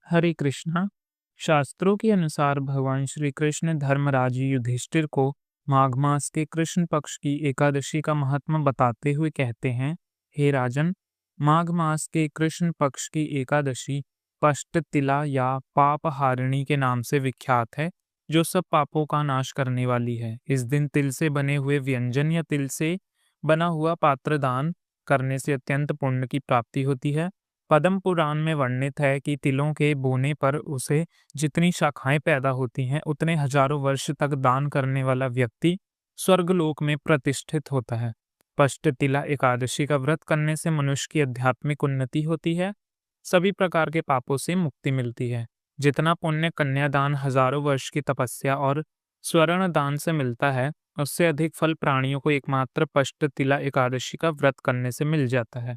हरे कृष्णा। शास्त्रों के अनुसार भगवान श्री कृष्ण धर्मराज युधिष्ठिर को माघ मास के कृष्ण पक्ष की एकादशी का महात्मा बताते हुए कहते हैं, हे राजन, माघ मास के कृष्ण पक्ष की एकादशी पष्टतिला या पाप हारिणी के नाम से विख्यात है, जो सब पापों का नाश करने वाली है। इस दिन तिल से बने हुए व्यंजन या तिल से बना हुआ पात्र दान करने से अत्यंत पुण्य की प्राप्ति होती है। पद्म पुराण में वर्णित है कि तिलों के बोने पर उसे जितनी शाखाएं पैदा होती हैं, उतने हजारों वर्ष तक दान करने वाला व्यक्ति स्वर्गलोक में प्रतिष्ठित होता है। पष्टतिला एकादशी का व्रत करने से मनुष्य की आध्यात्मिक उन्नति होती है, सभी प्रकार के पापों से मुक्ति मिलती है। जितना पुण्य कन्यादान, हजारों वर्ष की तपस्या और स्वर्ण दान से मिलता है, उससे अधिक फल प्राणियों को एकमात्र पष्टतिला एकादशी का व्रत करने से मिल जाता है।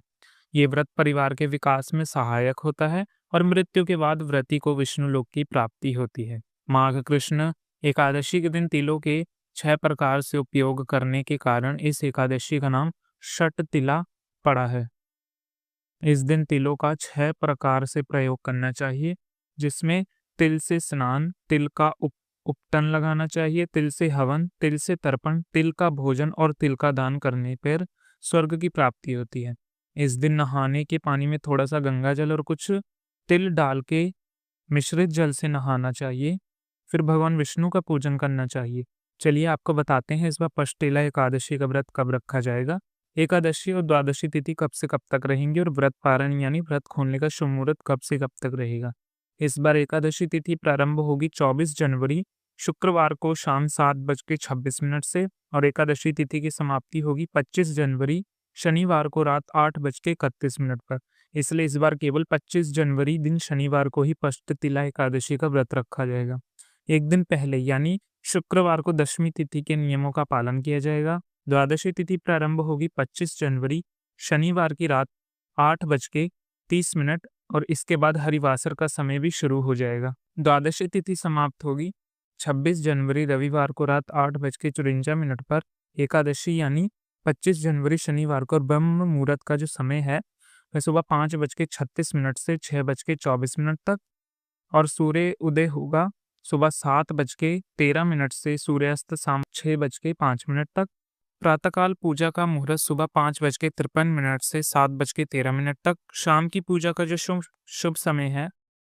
ये व्रत परिवार के विकास में सहायक होता है और मृत्यु के बाद व्रती को विष्णु लोक की प्राप्ति होती है। माघ कृष्ण एकादशी के दिन तिलों के 6 प्रकार से उपयोग करने के कारण इस एकादशी का नाम षट तिला पड़ा है। इस दिन तिलों का 6 प्रकार से प्रयोग करना चाहिए, जिसमें तिल से स्नान, तिल का उपटन लगाना चाहिए, तिल से हवन, तिल से तर्पण, तिल का भोजन और तिल का दान करने पर स्वर्ग की प्राप्ति होती है। इस दिन नहाने के पानी में थोड़ा सा गंगा जल और कुछ तिल डाल के मिश्रित जल से नहाना चाहिए। फिर भगवान विष्णु का पूजन करना चाहिए। चलिए आपको बताते हैं इस बार पष्टेला एकादशी का व्रत कब रखा जाएगा। एकादशी और द्वादशी तिथि कब से कब तक रहेंगी और व्रत पारण यानी व्रत खोलने का शुभ मुहूर्त कब से कब तक रहेगा। इस बार एकादशी तिथि प्रारंभ होगी 24 जनवरी शुक्रवार को शाम 7:26 से और एकादशी तिथि की समाप्ति होगी 25 जनवरी शनिवार को रात 8:31 पर। इसलिए इस बार केवल 25 जनवरी दिन शनिवार को ही पष्टतिला एकादशी का व्रत रखा जाएगा। एक दिन पहले यानी शुक्रवार को दशमी तिथि के नियमों का पालन किया जाएगा। द्वादशी तिथि प्रारंभ होगी 25 जनवरी शनिवार की रात 8:30 और इसके बाद हरिवासर का समय भी शुरू हो जाएगा। द्वादशी तिथि समाप्त होगी 26 जनवरी रविवार को रात 8:54 पर। एकादशी यानी 25 जनवरी शनिवार को ब्रह्म मुहूर्त का जो समय है वह सुबह 5:36 से 6:24 तक और सूर्य उदय होगा सुबह 7:13 से सूर्यास्त शाम 6:05 तक। प्रातःकाल पूजा का मुहूर्त सुबह 5:53 से 7:13 तक। शाम की पूजा का जो शुभ समय है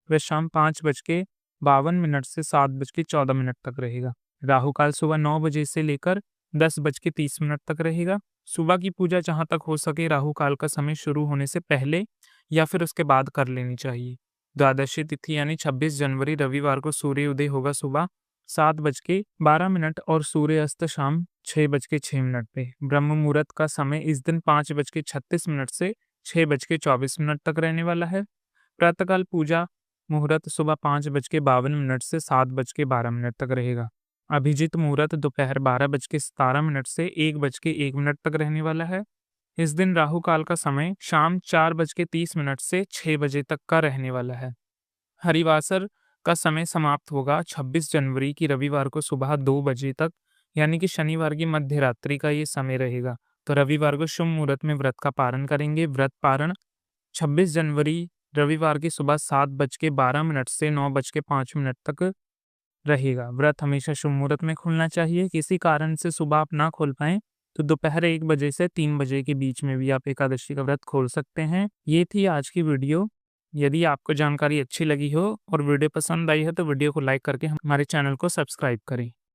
वह शाम 5:52 से 7:14 तक रहेगा। राहु काल सुबह 9 बजे से लेकर 10:30 तक रहेगा। सुबह की पूजा जहां तक हो सके राहु काल का समय शुरू होने से पहले या फिर उसके बाद कर लेनी चाहिए। द्वादशी तिथि यानी 26 जनवरी रविवार को सूर्य उदय होगा सुबह 7:12 और सूर्य अस्त शाम 6:06 पे। ब्रह्म मुहूर्त का समय इस दिन 5:36 से 6:24 तक रहने वाला है। प्रातःकाल पूजा मुहूर्त सुबह 5:52 से 7:12 तक रहेगा। अभिजीत मुहूर्त दोपहर 12:17 से 1:01 तक रहने वाला है। इस दिन राहु काल का समय शाम 4:30 से 6 बजे तक का रहने वाला है। हरिवासर का समय समाप्त होगा 26 जनवरी की रविवार को सुबह 2 बजे तक, यानी कि शनिवार की मध्य रात्रि का ये समय रहेगा। तो रविवार को शुभ मुहूर्त में व्रत का पारण करेंगे। व्रत पारण 26 जनवरी रविवार की सुबह 7:12 से 9:05 तक रहेगा। व्रत हमेशा शुभ मुहूर्त में खुलना चाहिए। किसी कारण से सुबह आप ना खोल पाएं तो दोपहर 1 बजे से 3 बजे के बीच में भी आप एकादशी का व्रत खोल सकते हैं। ये थी आज की वीडियो। यदि आपको जानकारी अच्छी लगी हो और वीडियो पसंद आई है तो वीडियो को लाइक करके हमारे चैनल को सब्सक्राइब करें।